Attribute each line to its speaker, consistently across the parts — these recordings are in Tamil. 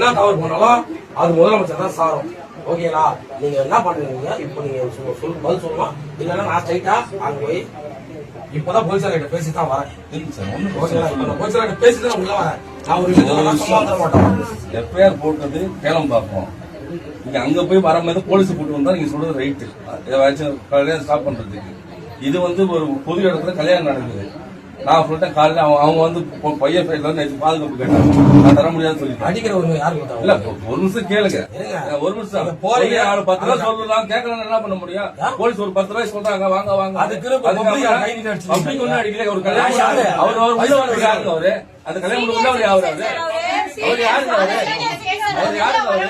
Speaker 1: என்ன தவறு பண்ணாலும் அது முதலமைச்சர் தான் சாரும். ஓகேங்களா? நீங்க என்ன பண்ணுவீங்க இப்ப? நீங்க பதில் சொல்லலாம். இல்லைன்னா நான் ஸ்ட்ரைட்டா அங்க போய் இப்பதான் போலீசார் கிட்ட பேசிதான் வரேன். ஓகேங்களா? இப்ப நான் போலீசார் கிட்ட பேசிதான் உள்ள வரேன். நான் ஒரு விஷயத்த மாட்டேன்.
Speaker 2: எஃப்ஐஆர் போட்டது கேளம் பார்ப்போம். நீங்க அங்க போய் வரும்போது போலீஸ் கூட்டு வந்தா நீங்க சொல்றது ரைட்டு. ஏதாச்சும் கல்யாணம் ஸ்டாப் பண்றதுக்கு இது ஒரு பொது இடத்துல கல்யாணம் நடக்குது. நான் சொல்லிட்டேன் காலையில அவங்க பையன் பேசல நேற்று பாதுகாப்பு கேட்டாங்க. நான் தர முடியாது சொல்லி
Speaker 1: அடிக்கிறவங்க யாரு
Speaker 2: இல்ல. ஒரு நிமிஷம் கேளுங்க. ஒரு நிமிஷம் போறீங்க. 10 ரூபாய் சொல்லலாம் கேட்கலாம். என்ன பண்ண முடியும்? போலீஸ் ஒரு 10 ரூபாய் சொல்றாங்க வாங்க வாங்க. அதுக்கு ஒண்ணு அடிக்கல. ஒரு கல்யாணம் அவர் யாருங்க அவரு? அந்த கல்யாணம் உள்ள யாரு? அவர் யாருங்க அவரு? அவர் யாருங்க அவரு?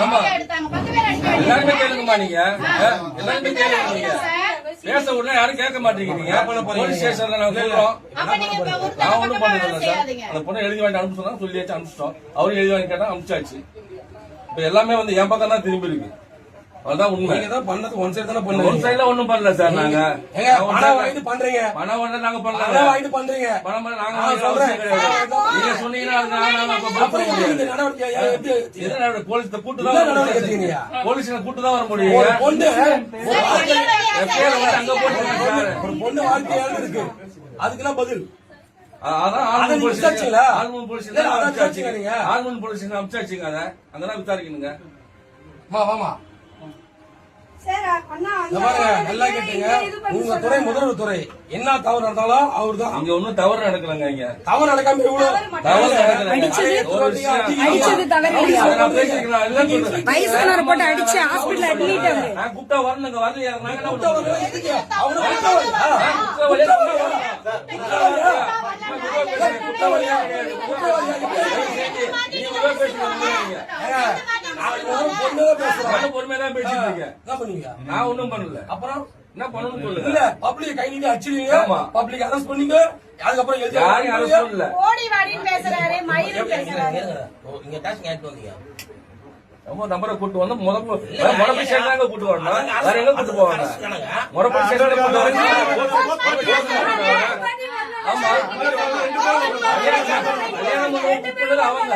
Speaker 2: ஆமா எல்லாருமே கேளுங்கம்மா. நீங்க எல்லாருமே கேளுங்க. நீங்க பேச உடனே யாரும் கேட்க மாட்டேங்கிறீங்க. போலீஸ் ஸ்டேஷன்ல நாங்க சொல்றோம். நான் ஒண்ணும் பண்ணல சார். அந்த பொண்ணை எழுதி வாங்கி அனுப்பிச்சு சொன்னா சொல்லியாச்சு அனுப்பிச்சிட்டோம். அவரும் எழுதி வாங்கி கேட்டா அனுப்பிச்சாச்சு. இப்ப எல்லாமே என் பக்கம் தான் திரும்பி இருக்கு. அதுதான் உண்மை. நீங்க தான் பண்ணது ஒன் சைடு தானே பண்ணீங்க. ஒன் சைடுல ஒண்ணும் பண்ணல சார். நாங்க
Speaker 1: பணம் வாங்கிட்டு பண்றீங்க.
Speaker 2: பணம் வாங்க நாங்க பண்ணல.
Speaker 1: பணம் வாங்கிட்டு பண்றீங்க.
Speaker 2: பணம் நாங்க சொல்றேன். நீங்க சொன்னீங்கன்னா போலீஸ் கூட்டு தான் போலீஸ் கூட்டு தான் வர முடியும்.
Speaker 1: ஒரு பொண்ணு
Speaker 2: அங்க போட்டு
Speaker 1: ஒரு பொண்ணு வாழ்க்கையால இருக்கு. அதுக்கெல்லாம் பதில்
Speaker 2: அதான் ஆர்மூர் போலீஸ் அமிச்சாச்சுங்க. அத அங்கதான் விசாரிக்கணுங்க.
Speaker 1: வாமா நல்லா கேட்டீங்க. உங்க துறை முதல்வர் துறை என்ன தவறு நடந்தாலும் அவர் தான்.
Speaker 2: இங்க ஒன்னும் தவறு நடக்கலங்க. இங்க
Speaker 1: தவறு நடக்காம இவ்வளவு
Speaker 2: தவறு நடக்கல. கூப்பிட்டா வரணுங்க. வரலையா? பொறுமையா பேசிட்டு இருக்கேன். நான் ஒண்ணும் பண்ணல. அப்புறம் என்ன பண்ணணும் சொல்லுங்க.
Speaker 1: இல்ல பப்ளிக் கை நீட்டி அடிச்சிருவீங்க. பப்ளிக் அரெஸ்ட் பண்ணீங்க. அதுக்கப்புறம்
Speaker 2: யாரையும் அரெஸ்ட் பண்ணல.
Speaker 3: ஓடி வாடின்னு பேசுறாரு. மயிறு பேசுறாரு.
Speaker 1: இங்க டாஸ்க் கேட்டு வந்தீங்க.
Speaker 2: ரொம்ப நம்பரை கூட்டு வந்து முறப்படி ஸ்டேஷன் கூட்டு வரணும். வேற எங்க கூட்டு போவாங்க? முறப்படி ஸ்டேஷன் கூட்டு வரீங்க. ஆமா அவங்க